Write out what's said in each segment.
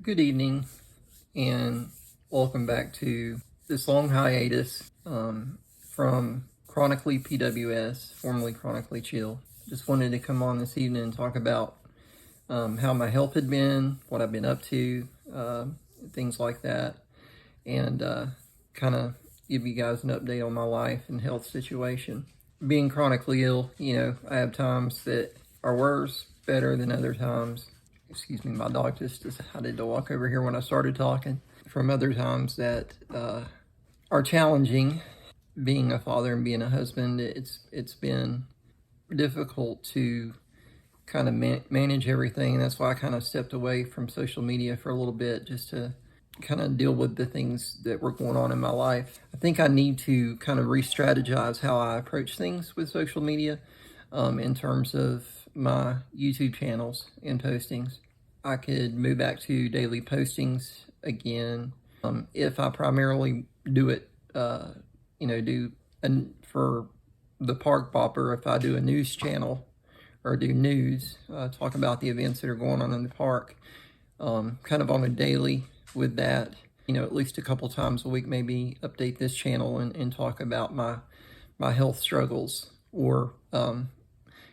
Good evening, and welcome back to this long hiatus from Chronically PWS, formerly Chronically Chill. Just wanted to come on this evening and talk about how my health had been, what I've been up to, things like that, and kind of give you guys an update on my life and health situation. Being chronically ill, I have times that are worse, better than other times. Excuse me, my dog just decided to walk over here when I started talking. From other times that are challenging. Being a father and being a husband, it's been difficult to kind of manage everything. That's why I kind of stepped away from social media for a little bit, just to kind of deal with the things that were going on in my life. I think I need to kind of re-strategize how I approach things with social media in terms of my YouTube channels and postings. I could move back to daily postings again if I primarily do it, for the park bopper. If I do a news channel or do news, talk about the events that are going on in the park, kind of on a daily with that, at least a couple times a week, maybe update this channel and talk about my health struggles or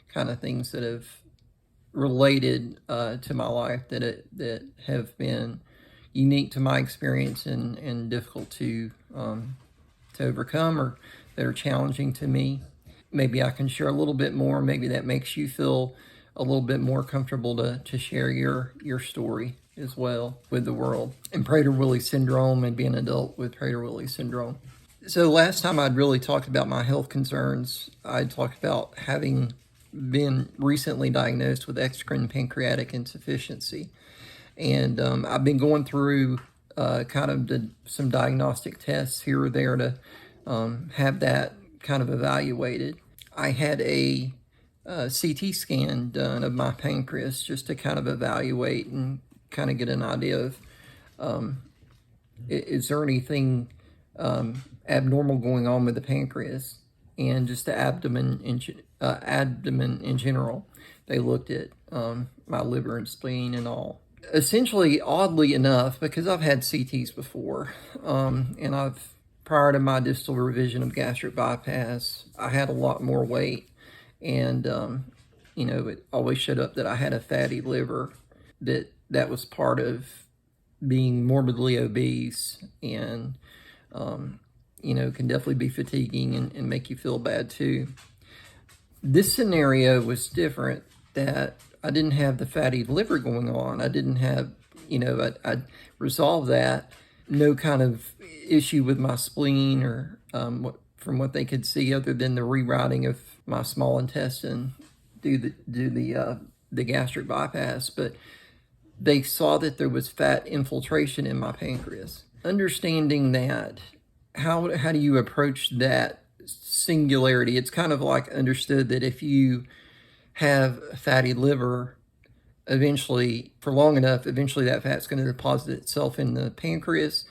kind of things that have related to my life that have been unique to my experience and difficult to overcome, or that are challenging to me. Maybe I can share a little bit more. Maybe that makes you feel a little bit more comfortable to share your story as well with the world. And Prader-Willi syndrome, and being an adult with Prader-Willi syndrome. So last time I'd really talked about my health concerns. I talked about having been recently diagnosed with exocrine pancreatic insufficiency. And I've been going through some diagnostic tests here or there to have that kind of evaluated. I had a CT scan done of my pancreas just to kind of evaluate and kind of get an idea of is there anything abnormal going on with the pancreas, and just the abdomen in general. They looked at my liver and spleen and all. Essentially, oddly enough, because I've had CTs before, and prior to my distal revision of gastric bypass, I had a lot more weight, and it always showed up that I had a fatty liver. That was part of being morbidly obese, and can definitely be fatiguing and make you feel bad too. This scenario was different, that I didn't have the fatty liver going on. I didn't have, I resolved that. No kind of issue with my spleen or from what they could see, other than the rerouting of my small intestine due the gastric bypass. But they saw that there was fat infiltration in my pancreas. Understanding that, how do you approach that singularity? It's kind of like understood that if you have a fatty liver, eventually, for long enough, eventually that fat's going to deposit itself in the pancreas,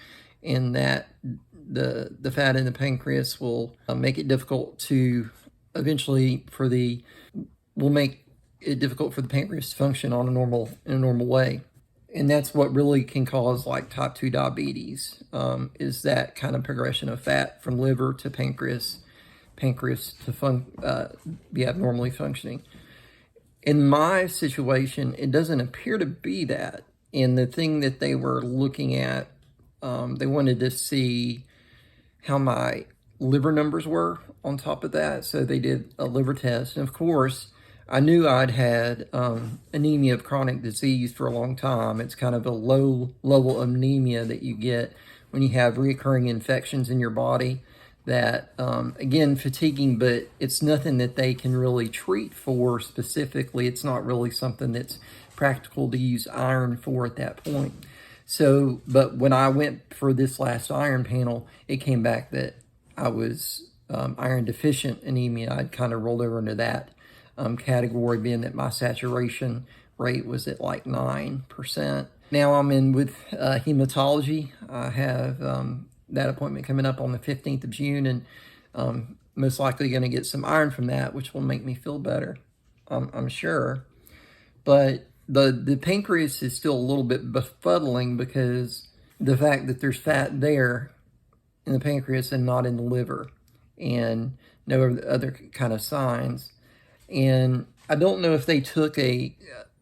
and that the fat in the pancreas will make it difficult to will make it difficult for the pancreas to function in a normal way. And that's what really can cause like type 2 diabetes, is that kind of progression of fat from liver to pancreas to be abnormally functioning. In my situation, it doesn't appear to be that. And the thing that they were looking at, they wanted to see how my liver numbers were on top of that. So they did a liver test. And of course, I knew I'd had anemia of chronic disease for a long time. It's kind of a low level anemia that you get when you have reoccurring infections in your body that, again, fatiguing, but it's nothing that they can really treat for specifically. It's not really something that's practical to use iron for at that point. So, but when I went for this last iron panel, it came back that I was iron deficient anemia. I'd kind of rolled over into that category, being that my saturation rate was at like 9%. Now I'm in with hematology. I have that appointment coming up on the 15th of June, and most likely going to get some iron from that, which will make me feel better, I'm sure. But the pancreas is still a little bit befuddling because the fact that there's fat there in the pancreas and not in the liver, and no other kind of signs. And I don't know if they took a,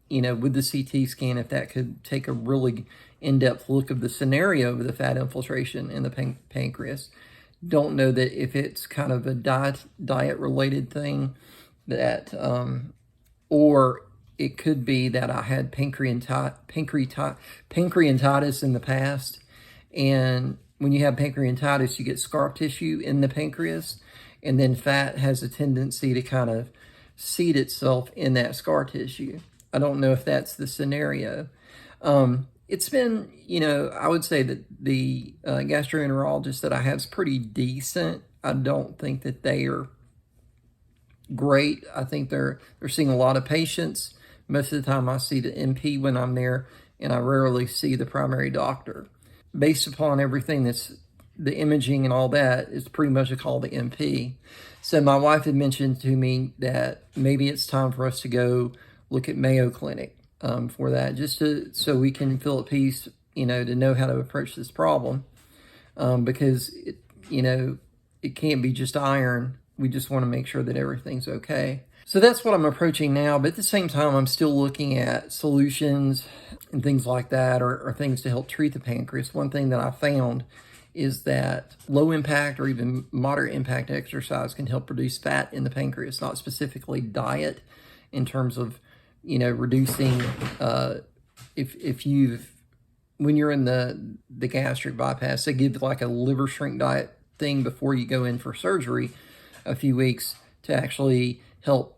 with the CT scan, if that could take a really in-depth look of the scenario of the fat infiltration in the pancreas. Don't know that if it's kind of a diet-related thing that, or it could be that I had pancreatitis in the past. And when you have pancreatitis, you get scar tissue in the pancreas, and then fat has a tendency to kind of seed itself in that scar tissue. I don't know if that's the scenario. It's been, I would say that the gastroenterologist that I have is pretty decent. I don't think that they are great. I think they're seeing a lot of patients. Most of the time I see the NP when I'm there, and I rarely see the primary doctor. Based upon everything that's the imaging and all that, it's pretty much a call to NP. So my wife had mentioned to me that maybe it's time for us to go look at Mayo Clinic for that, just so we can feel at peace, to know how to approach this problem, because it can't be just iron. We just want to make sure that everything's okay. So that's what I'm approaching now, but at the same time, I'm still looking at solutions and things like that, or things to help treat the pancreas. One thing that I found is that low impact or even moderate impact exercise can help reduce fat in the pancreas, not specifically diet in terms of, reducing, when you're in the gastric bypass, they give like a liver shrink diet thing before you go in for surgery a few weeks to actually help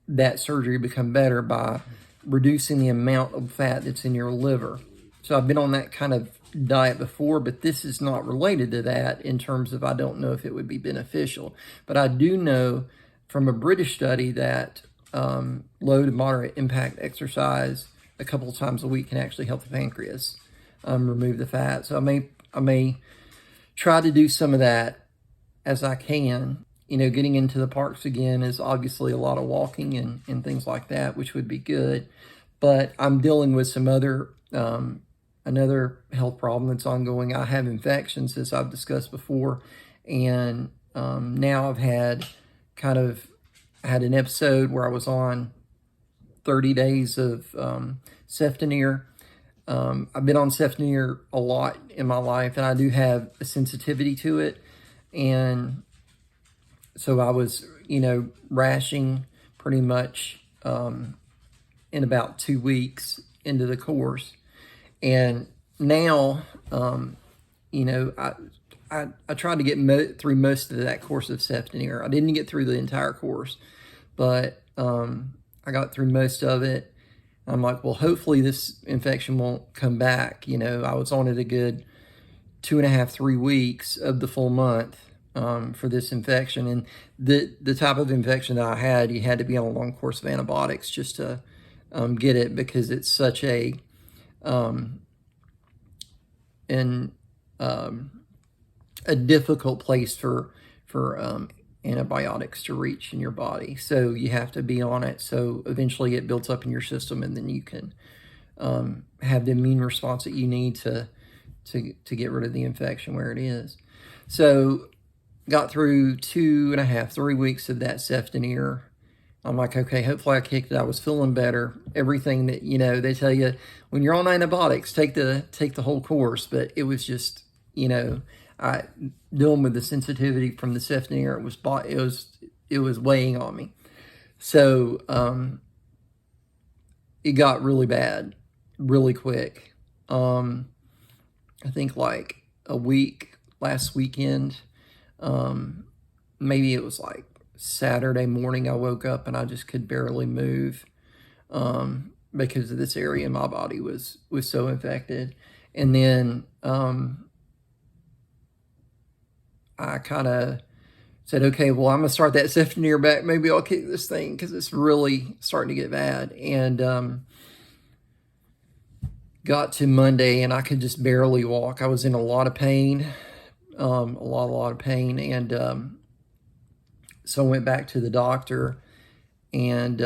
that surgery become better by reducing the amount of fat that's in your liver. So I've been on that kind of diet before, but this is not related to that in terms of, I don't know if it would be beneficial. But I do know from a British study that low to moderate impact exercise a couple of times a week can actually help the pancreas remove the fat. So I may try to do some of that as I can. Getting into the parks again is obviously a lot of walking and things like that, which would be good. But I'm dealing with some other, another health problem that's ongoing. I have infections, as I've discussed before. And now I've had an episode where I was on 30 days of Ceftonir. I've been on Ceftonir a lot in my life, and I do have a sensitivity to it. And so I was, rashing pretty much in about 2 weeks into the course. And now, I tried to get through most of that course of Ceftonir. I didn't get through the entire course, but I got through most of it. I'm like, well, hopefully this infection won't come back. I was on it a good 2.5, 3 weeks of the full month for this infection. And the type of infection that I had, you had to be on a long course of antibiotics just to get it, because it's such a difficult place for antibiotics to reach in your body. So you have to be on it. So eventually it builds up in your system, and then you can have the immune response that you need to get rid of the infection where it is. So got through 2.5, 3 weeks of that Ceftonir. I'm like, okay, hopefully I kicked it. I was feeling better. Everything that, they tell you when you're on antibiotics, take the whole course. But it was just, I dealing with the sensitivity from the Ceftonir, it was weighing on me. So it got really bad, really quick. I think like a week last weekend, maybe it was like Saturday morning, I woke up and I just could barely move because of this area in my body was so infected. And then I kind of said, okay, well, I'm going to start that Ceftonir back. Maybe I'll kick this thing because it's really starting to get bad. And got to Monday and I could just barely walk. I was in a lot of pain, a lot of pain. And so I went back to the doctor, and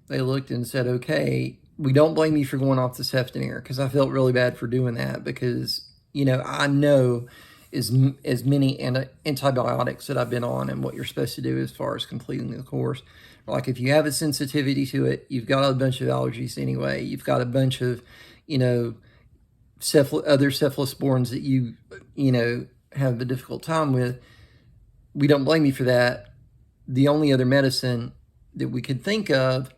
they looked and said, okay, we don't blame you for going off the Ceftonir, because I felt really bad for doing that, because, you know, I know as many antibiotics that I've been on and what you're supposed to do as far as completing the course. Like if you have a sensitivity to it, you've got a bunch of allergies anyway. You've got a bunch of, you know, other cephalosporins that you know, have a difficult time with. We don't blame you for that. The only other medicine that we could think of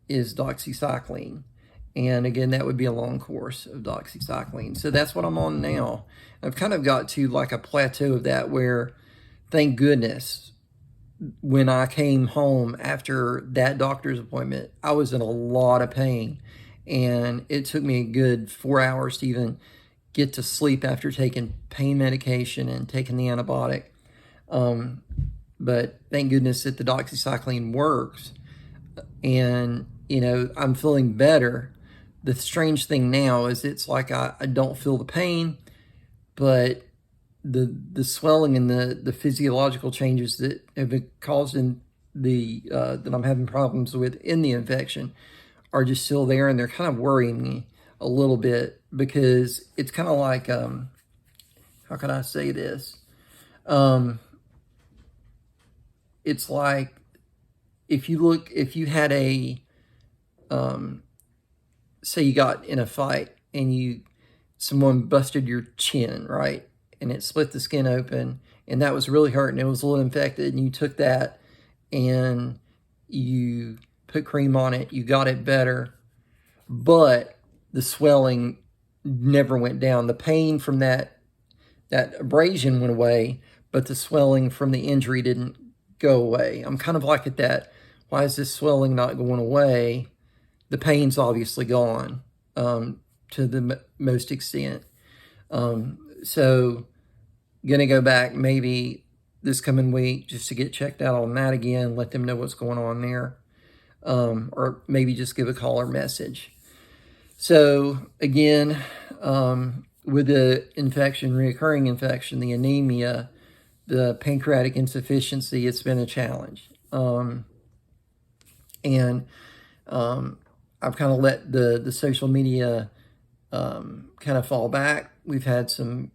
is doxycycline. And again, that would be a long course of doxycycline. So that's what I'm on now. I've kind of got to like a plateau of that where, thank goodness, when I came home after that doctor's appointment, I was in a lot of pain. And it took me a good 4 hours to even get to sleep after taking pain medication and taking the antibiotic. But thank goodness that the doxycycline works. And, you know, I'm feeling better. The strange thing now is it's like I don't feel the pain, but the swelling and the physiological changes that have been caused in that I'm having problems with in the infection are just still there, and they're kind of worrying me a little bit, because it's kind of like, how can I say this? It's like if you had a, say you got in a fight and someone busted your chin, right? And it split the skin open, and that was really hurting. It was a little infected, and you took that and you put cream on it, you got it better, but the swelling never went down. The pain from that abrasion went away, but the swelling from the injury didn't go away. I'm kind of like at that, why is this swelling not going away? The pain's obviously gone to the most extent. So gonna go back maybe this coming week just to get checked out on that again, let them know what's going on there. Or maybe just give a call or message. So again, with the infection, reoccurring infection, the anemia, the pancreatic insufficiency, it's been a challenge. I've kind of let the social media kind of fall back. We've had some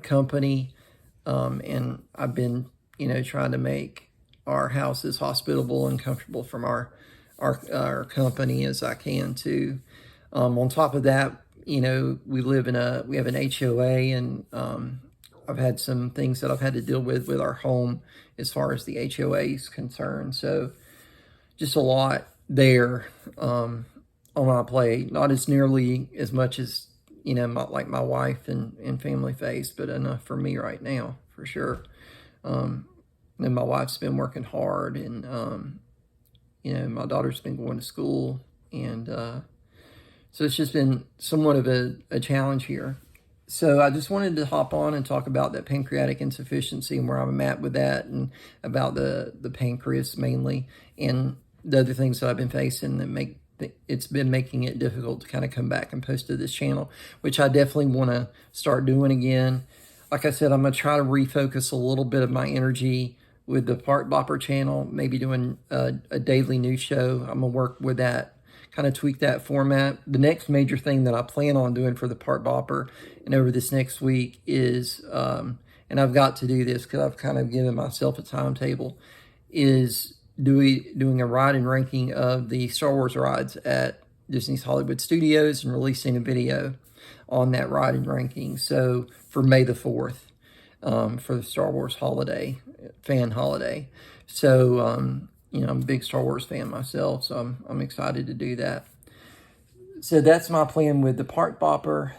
company, and I've been, you know, trying to make our house as hospitable and comfortable from our company as I can too. On top of that, you know, we have an HOA, and I've had some things that I've had to deal with our home as far as the HOA is concerned. So just a lot there on my plate. Not as nearly as much as, you know, like my wife and family face, but enough for me right now, for sure. And my wife's been working hard, and you know, my daughter's been going to school, and so it's just been somewhat of a challenge here. So I just wanted to hop on and talk about that pancreatic insufficiency and where I'm at with that, and about the pancreas mainly, and the other things that I've been facing that it's been making it difficult to kind of come back and post to this channel, which I definitely want to start doing again. Like I said, I'm going to try to refocus a little bit of my energy with the Park Bopper channel, maybe doing a daily news show. I'm going to work with that, kind of tweak that format. The next major thing that I plan on doing for the Park Bopper and over this next week is, and I've got to do this because I've kind of given myself a timetable, is doing a ride and ranking of the Star Wars rides at Disney's Hollywood Studios, and releasing a video on that ride and ranking. So for May the 4th, for the Star Wars fan holiday. So, you know, I'm a big Star Wars fan myself, so I'm excited to do that. So that's my plan with the Park Bopper.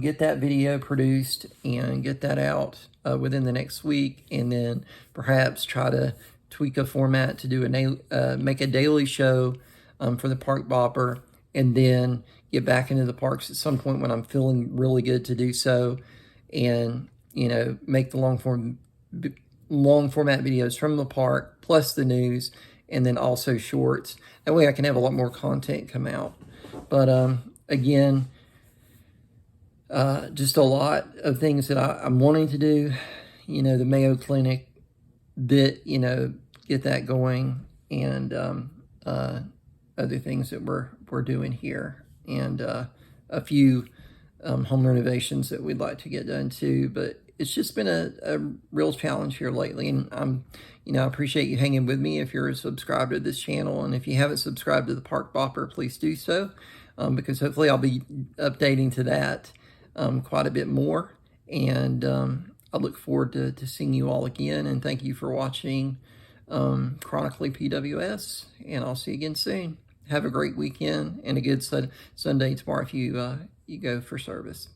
Get that video produced and get that out within the next week, and then perhaps try to tweak a format to do make a daily show for the Park Bopper, and then get back into the parks at some point when I'm feeling really good to do so, and, you know, make the long format videos from the park plus the news, and then also shorts. That way I can have a lot more content come out. But again, just a lot of things that I'm wanting to do. You know, the Mayo Clinic, that, you know, get that going, and other things that we're doing here, and a few home renovations that we'd like to get done too. But it's just been a real challenge here lately, and I appreciate you hanging with me. If you're a subscriber to this channel, and if you haven't subscribed to the Park Bopper, please do so, because hopefully I'll be updating to that quite a bit more. And I look forward to seeing you all again, and thank you for watching Chronically PWS, and I'll see you again soon. Have a great weekend and a good Sunday tomorrow if you go for service.